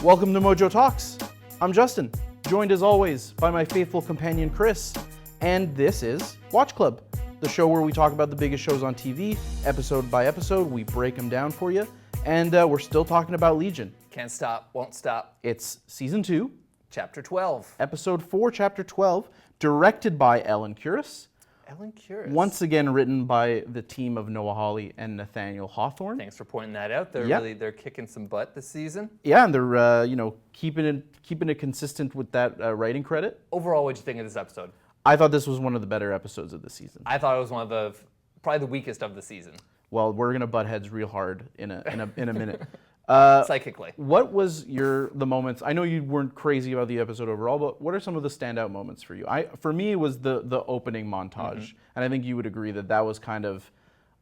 Welcome to MojoTalks. I'm Justin, joined as always by my faithful companion Chris, and this is WatchClub, the show where we talk about the biggest shows on TV, episode by episode. We break them down for you, and we're still talking about Legion. Can't stop, won't stop. It's season 2, Chapter 12. episode 4, chapter 12, directed by Ellen Kuras. Ellen Kuras. Once again written by the team of Noah Hawley and Nathaniel Hawthorne. Thanks for pointing that out. They're they're kicking some butt this season. Yeah, and they're keeping it consistent with that writing credit. Overall, what'd you think of this episode? I thought this was one of the better episodes of the season. I thought it was one of the probably the weakest of the season. Well, we're gonna butt heads real hard in a minute. Psychically. What was the moments? I know you weren't crazy about the episode overall, but what are some of the standout moments for you? For me, it was the opening montage, and I think you would agree that was kind of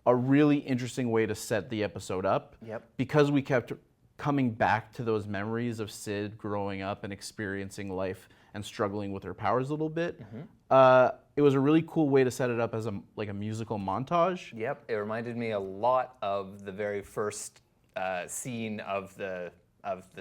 a really interesting way to set the episode up. Yep. Because we kept coming back to those memories of Sid growing up and experiencing life and struggling with her powers a little bit. It was a really cool way to set it up as a musical montage. Yep. It reminded me a lot of the very first scene of the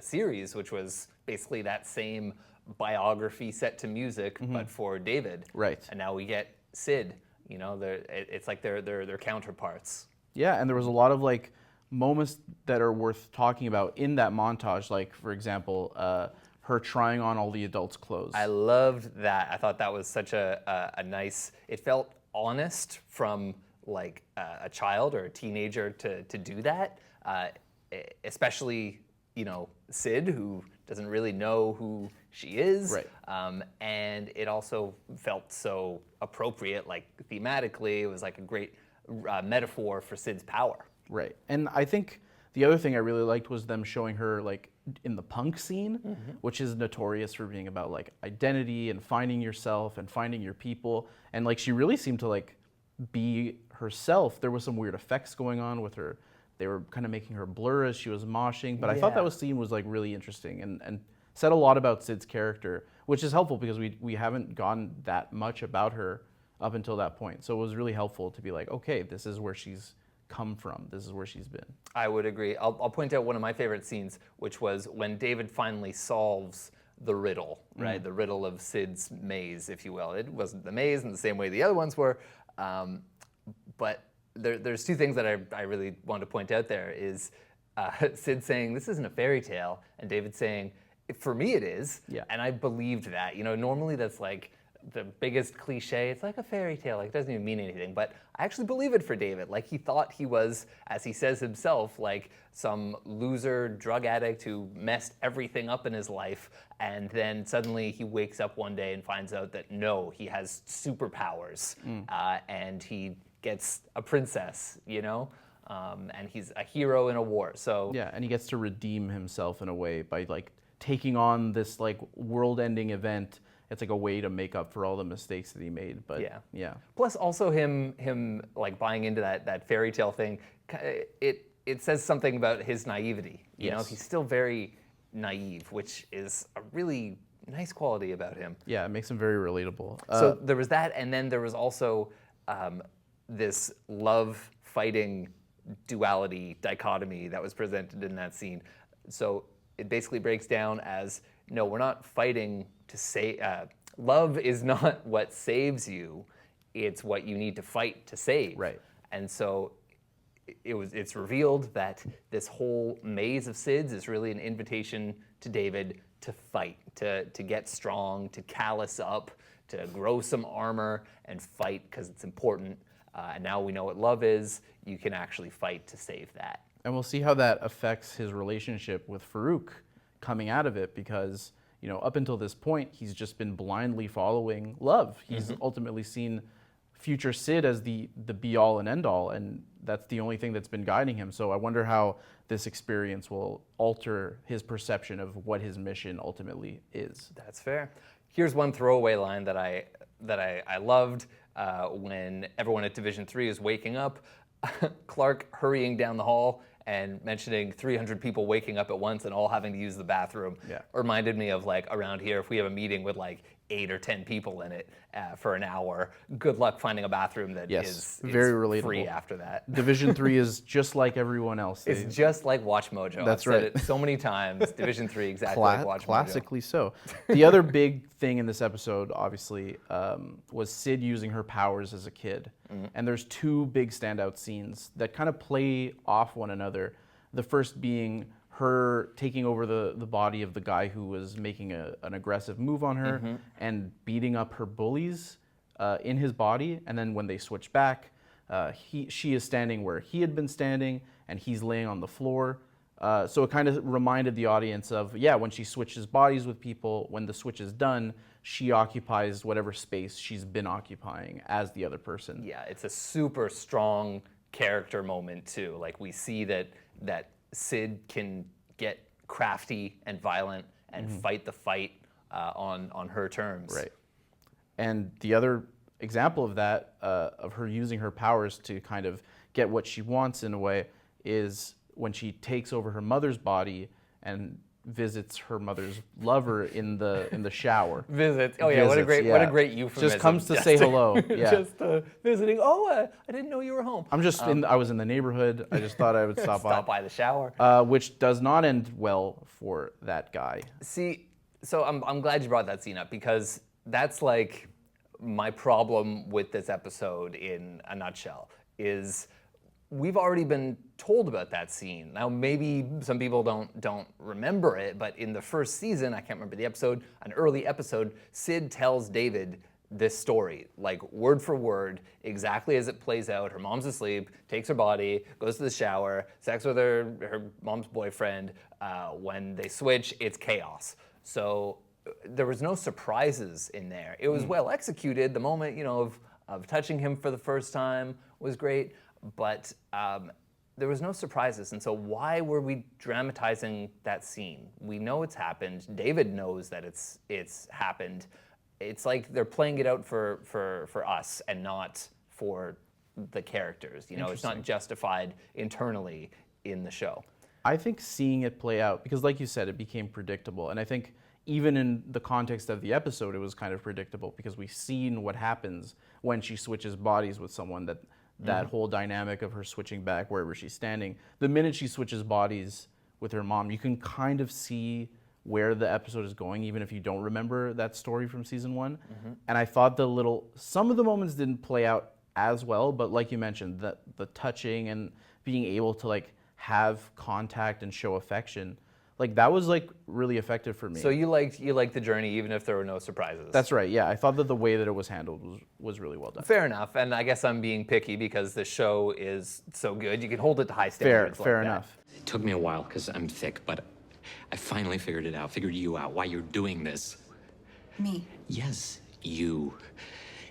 series, which was basically that same biography set to music, but for David. Right. And now we get Sid. You know, it's like they're counterparts. Yeah, and there was a lot of moments that are worth talking about in that montage. Like, for example, her trying on all the adults' clothes. I loved that. I thought that was such a nice. It felt honest from a child or a teenager to do that. Especially, Sid, who doesn't really know who she is. Right. And it also felt so appropriate, thematically, it was like a great metaphor for Sid's power. Right. And I think the other thing I really liked was them showing her in the punk scene, which is notorious for being about identity and finding yourself and finding your people. And she really seemed to be herself. There was some weird effects going on with her. They were kind of making her blur as she was moshing, but I thought that scene was really interesting and said a lot about Sid's character, which is helpful because we haven't gotten that much about her up until that point. So it was really helpful to be okay, this is where she's come from. This is where she's been. I would agree. I'll point out one of my favorite scenes, which was when David finally solves the riddle, right? The riddle of Sid's maze, if you will. It wasn't the maze in the same way the other ones were, but there's two things that I really want to point out there is Sid saying, this isn't a fairy tale, and David saying, for me it is. Yeah. And I believed that. Normally that's the biggest cliche. It's like a fairy tale. It doesn't even mean anything. But I actually believe it for David. He thought he was, as he says himself, some loser drug addict who messed everything up in his life. And then suddenly he wakes up one day and finds out that no, he has superpowers. And he gets a princess, and he's a hero in a war. So yeah, and he gets to redeem himself in a way by taking on this world-ending event. It's a way to make up for all the mistakes that he made. But yeah. Plus, also him buying into that fairy tale thing. It says something about his naivety. You know, he's still very naive, which is a really nice quality about him. Yeah, it makes him very relatable. So there was that, and then there was also this love-fighting duality, dichotomy that was presented in that scene. So it basically breaks down as, no, we're not fighting to say, love is not what saves you, it's what you need to fight to save. Right. And so it's revealed that this whole maze of Sid's is really an invitation to David to fight, to get strong, to callous up, to grow some armor and fight because it's important. And now we know what love is. You can actually fight to save that. And we'll see how that affects his relationship with Farouk coming out of it because, up until this point, he's just been blindly following love. He's ultimately seen future Sid as the be-all and end-all, and that's the only thing that's been guiding him. So I wonder how this experience will alter his perception of what his mission ultimately is. That's fair. Here's one throwaway line that I loved when everyone at Division 3 is waking up. Clark hurrying down the hall and mentioning 300 people waking up at once and all having to use the bathroom reminded me of around here, if we have a meeting with 8 or 10 people in it for an hour. Good luck finding a bathroom that is very relatable. free after that. Division 3 is just like everyone else. It's just like WatchMojo. That's I've right. said it so many times. Division 3 exactly like WatchMojo. Classically so. The other big thing in this episode, obviously, was Sid using her powers as a kid. And there's two big standout scenes that kind of play off one another. The first being her taking over the body of the guy who was making an aggressive move on her and beating up her bullies in his body. And then when they switch back, she is standing where he had been standing and he's laying on the floor. So it kind of reminded the audience of, when she switches bodies with people, when the switch is done, she occupies whatever space she's been occupying as the other person. Yeah, it's a super strong character moment too. Like we see that Sid can get crafty and violent and fight the fight on her terms. Right. And the other example of that, of her using her powers to kind of get what she wants in a way, is when she takes over her mother's body and visits her mother's lover in the shower. Visits. Oh yeah, what a great euphemism. Just comes to say hello. Yeah. Just visiting. Oh, I didn't know you were home. I was in the neighborhood. I just thought I would stop by. Stop by the shower. Which does not end well for that guy. See, so I'm glad you brought that scene up because that's like my problem with this episode in a nutshell is we've already been told about that scene. Now, maybe some people don't remember it, but in the first season, I can't remember the episode, an early episode, Sid tells David this story, like word for word, exactly as it plays out. Her mom's asleep, takes her body, goes to the shower, sex with her mom's boyfriend. When they switch, it's chaos. So there was no surprises in there. It was well executed. The moment, of touching him for the first time was great. But there was no surprises, and so why were we dramatizing that scene? We know it's happened. David knows that it's happened. It's like they're playing it out for us and not for the characters. It's not justified internally in the show. I think seeing it play out, because like you said, it became predictable, and I think even in the context of the episode, it was kind of predictable because we've seen what happens when she switches bodies with someone. That whole dynamic of her switching back wherever she's standing. The minute she switches bodies with her mom, you can kind of see where the episode is going, even if you don't remember that story from season 1. And I thought some of the moments didn't play out as well, but like you mentioned, the touching and being able to like have contact and show affection, like that was like really effective for me. So you liked the journey even if there were no surprises. That's right. Yeah, I thought that the way that it was handled was really well done. Fair enough, and I guess I'm being picky because the show is so good. You can hold it to high standards. Fair enough. It took me a while because I'm thick, but I finally figured it out. Figured you out. Why you're doing this. Me? Yes, you.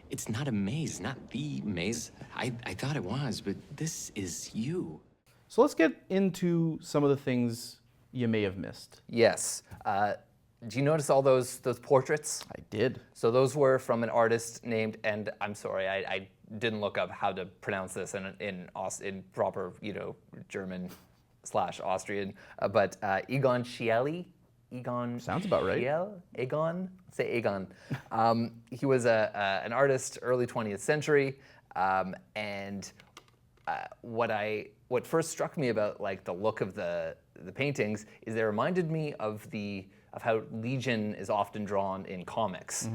It's not a maze, not the maze. I thought it was, but this is you. So let's get into some of the things you may have missed. Yes. Do you notice all those portraits? I did. So those were from an artist named, and I'm sorry, I didn't look up how to pronounce this in proper, German/Austrian, but Egon Schiele. Egon. Sounds about right. Schiele? Egon? Say Egon. He was an artist, early 20th century, and what first struck me about like the look of the paintings is they reminded me of how Legion is often drawn in comics.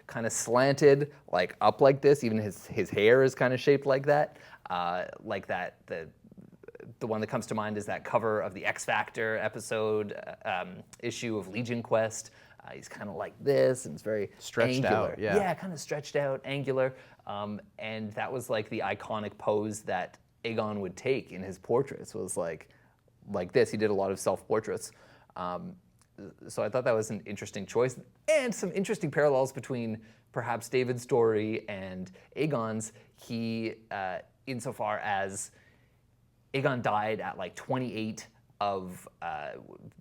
Kind of slanted, like up like this. Even his hair is kind of shaped like that. Like that. The one that comes to mind is that cover of the X Factor episode issue of Legion Quest. He's kind of like this, and it's very stretched angular. out. Yeah, kind of stretched out, angular. And that was like the iconic pose that Egon would take in his portraits, was like this. He did a lot of self-portraits. So I thought that was an interesting choice, and some interesting parallels between perhaps David's story and Aegon's. He, insofar as Aegon died at like 28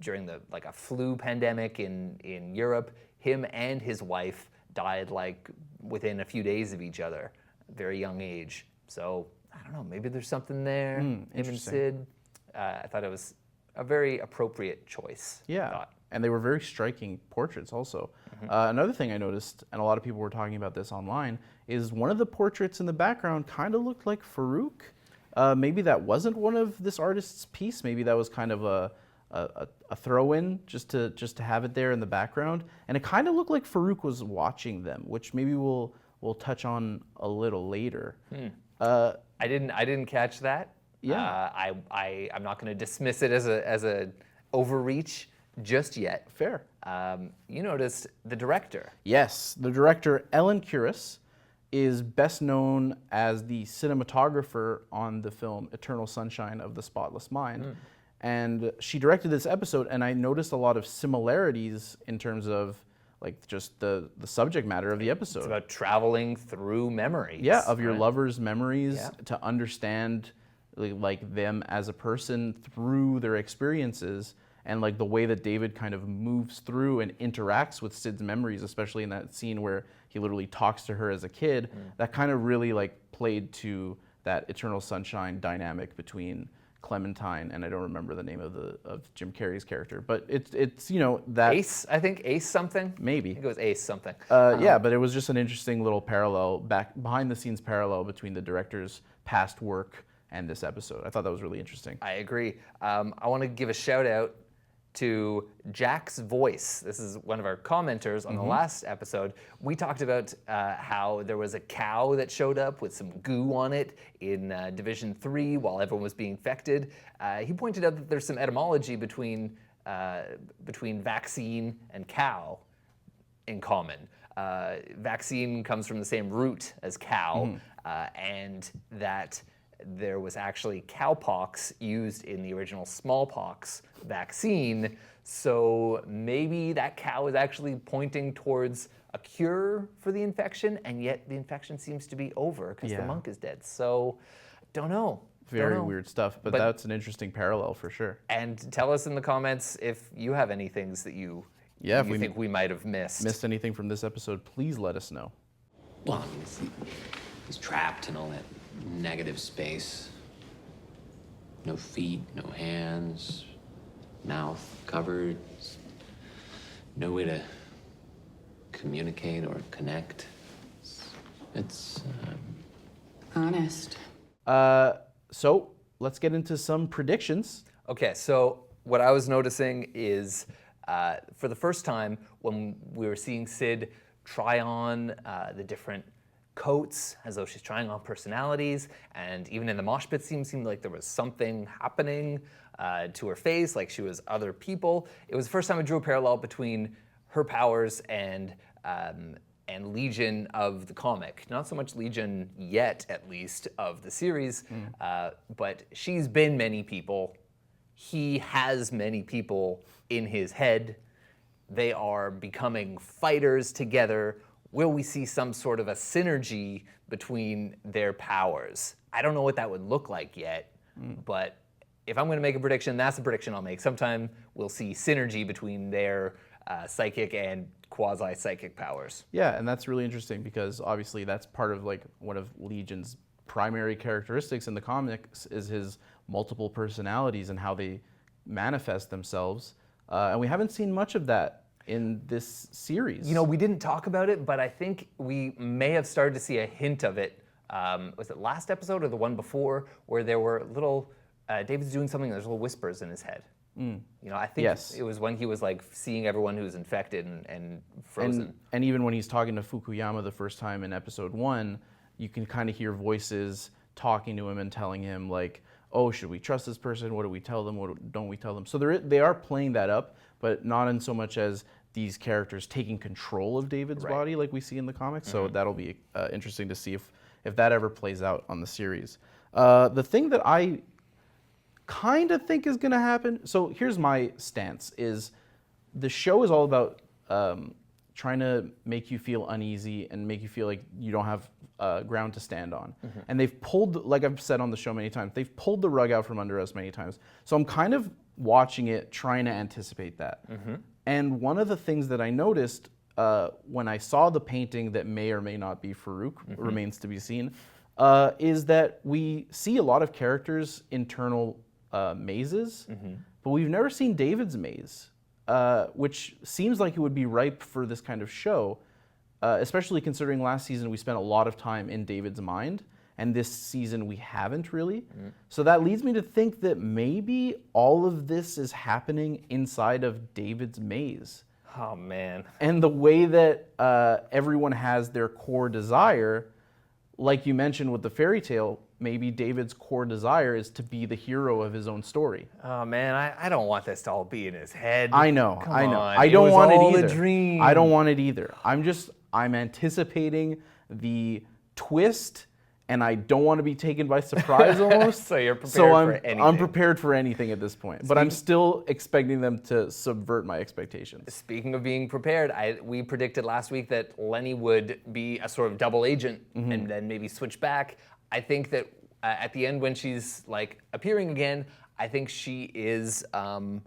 during a flu pandemic in Europe. Him and his wife died like within a few days of each other, very young age. So I don't know, maybe there's something there. Him and Sid. I thought it was a very appropriate choice. I Yeah, thought. and they were very striking portraits also. Another thing I noticed, and a lot of people were talking about this online, is one of the portraits in the background kind of looked like Farouk. Maybe that wasn't one of this artist's piece. Maybe that was kind of a throw-in just to have it there in the background. And it kind of looked like Farouk was watching them, which maybe we'll touch on a little later. I didn't catch that. Yeah. I'm not going to dismiss it as a overreach just yet. Fair. You noticed the director. Yes, the director, Ellen Kuras, is best known as the cinematographer on the film Eternal Sunshine of the Spotless Mind. And she directed this episode, and I noticed a lot of similarities in terms of like just the subject matter of the episode. It's about traveling through memories. Yeah, of your right? lover's memories, Yeah. to understand like them as a person through their experiences, and like the way that David kind of moves through and interacts with Sid's memories, especially in that scene where he literally talks to her as a kid. That kind of really like played to that Eternal Sunshine dynamic between Clementine and I don't remember the name of Jim Carrey's character, but it's you know that Ace, I think Ace something. maybe. I think it was Ace something. Yeah, but it was just an interesting little parallel, behind the scenes parallel between the director's past work and this episode. I thought that was really interesting. I agree. I want to give a shout out to Jack's Voice. This is one of our commenters on the last episode. We talked about how there was a cow that showed up with some goo on it in Division 3 while everyone was being infected. He pointed out that there's some etymology between vaccine and cow in common. Vaccine comes from the same root as cow, and that there was actually cowpox used in the original smallpox vaccine. So maybe that cow is actually pointing towards a cure for the infection, and yet the infection seems to be over because the monk is dead. So, don't know. Very weird stuff, but that's an interesting parallel for sure. And tell us in the comments if you have any things that you think we might have missed. Anything from this episode, please let us know. Well, I mean, he's trapped in all that negative space. No feet, no hands, mouth covered. No way to communicate or connect. It's Honest. So let's get into some predictions. Okay, so what I was noticing is for the first time when we were seeing Sid try on the different coats as though she's trying on personalities, and even in the mosh pit scene seemed like there was something happening to her face, like she was other people. It was the first time I drew a parallel between her powers and Legion of the comic. Not so much Legion yet, at least, of the series, but she's been many people. He has many people in his head. They are becoming fighters together. Will we see some sort of a synergy between their powers? I don't know what that would look like yet, but if I'm going to make a prediction, that's the prediction I'll make. Sometime we'll see synergy between their psychic and quasi-psychic powers. Yeah, and that's really interesting because obviously that's part of like one of Legion's primary characteristics in the comics is his multiple personalities and how they manifest themselves. And we haven't seen much of that in this series. You know, we didn't talk about it, but I think we may have started to see a hint of it. Was it last episode or the one before, where there were little, David's doing something, there's little whispers in his head. You know, I think it was when he was like seeing everyone who's infected and frozen. And even when he's talking to Fukuyama the first time in episode 1, you can kind of hear voices talking to him and telling him like, oh, should we trust this person? What do we tell them? What don't we tell them? So they are playing that up, but not in so much as these characters taking control of David's body like we see in the comics. So that'll be interesting to see if that ever plays out on the series. The thing that I kind of think is going to happen, so here's my stance, is the show is all about trying to make you feel uneasy and make you feel like you don't have ground to stand on. And they've pulled, like I've said on the show many times, they've pulled the rug out from under us many times. So I'm kind of watching it, trying to anticipate that. And one of the things that I noticed when I saw the painting that may or may not be Farouk, remains to be seen, is that we see a lot of characters' internal mazes, but we've never seen David's maze, which seems like it would be ripe for this kind of show, especially considering last season we spent a lot of time in David's mind, and this season we haven't really. So that leads me to think that maybe all of this is happening inside of David's maze. Oh, man. And the way that everyone has their core desire, like you mentioned with the fairy tale, maybe David's core desire is to be the hero of his own story. Oh, man, I don't want this to all be in his head. I know, Come I know. on, I don't was want all it either. a dream. I don't want it either. I'm anticipating the twist, and I don't want to be taken by surprise almost. So you're prepared I'm, for anything. I'm prepared for anything at this point, but I'm still expecting them to subvert my expectations. Speaking of being prepared, we predicted last week that Lenny would be a sort of double agent and then maybe switch back. I think that at the end when she's like appearing again, I think she is a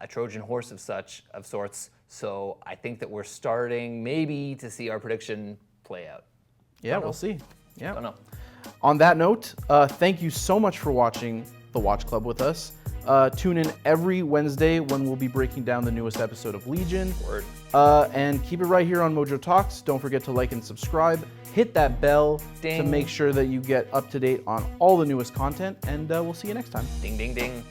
Trojan horse of sorts. So I think that we're starting maybe to see our prediction play out. Yeah, we'll see. Yeah. Don't know. On that note, thank you so much for watching the Watch Club with us. Tune in every Wednesday when we'll be breaking down the newest episode of Legion. Word. And keep it right here on MojoTalks. Don't forget to like and subscribe. Hit that bell to Ding. make sure that you get up to date on all the newest content. And we'll see you next time. Ding, ding, ding.